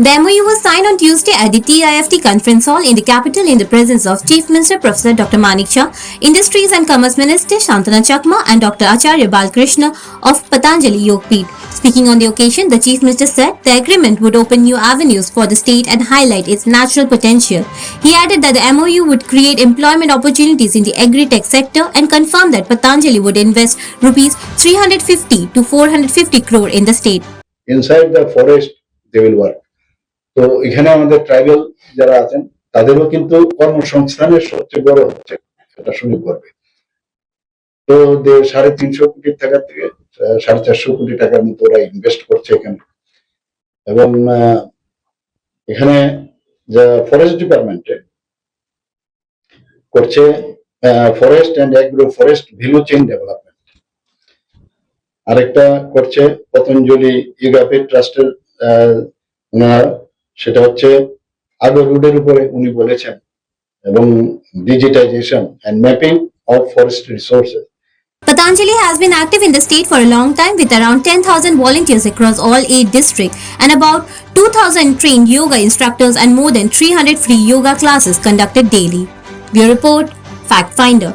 The MOU was signed on Tuesday at the TIFT Conference Hall in the capital in the presence of Chief Minister Professor Dr. Manik Shah, Industries and Commerce Minister Shantanu Chakma and Dr. Acharya Balkrishna of Patanjali Yogpeeth. Speaking on the occasion, the Chief Minister said the agreement would open new avenues for the state and highlight its natural potential. He added that the MOU would create employment opportunities in the agri-tech sector and confirmed that Patanjali would invest rupees 350 to 450 crore in the state. Inside the forest, they will work. তো এখানে আমাদের tribal যারা আছেন তাদেরও কিন্তু কর্মসংস্থানের সবচেয়ে বড় হচ্ছে এটা সুযোগ করবে। তো 350 কোটি টাকা থেকে 450 কোটি টাকার মতো ওরা ইনভেস্ট করছে এখানে। এবং এখানে যা ফরেস্ট ডিপার্টমেন্টে করছে forest and agro forest value chain development. আরেকটা করছে পতঞ্জলি ইউগাপে ট্রাস্টের সেটা হচ্ছে আগর রোডের উপরে উনি বলেছেন এবং digitization and mapping of forest resources. Patanjali has been active in the state for a long time with around 10,000 volunteers across all 8 districts and about 2,000 trained yoga instructors and more than 300 free yoga classes conducted daily. Bureau Report, Fact Finder.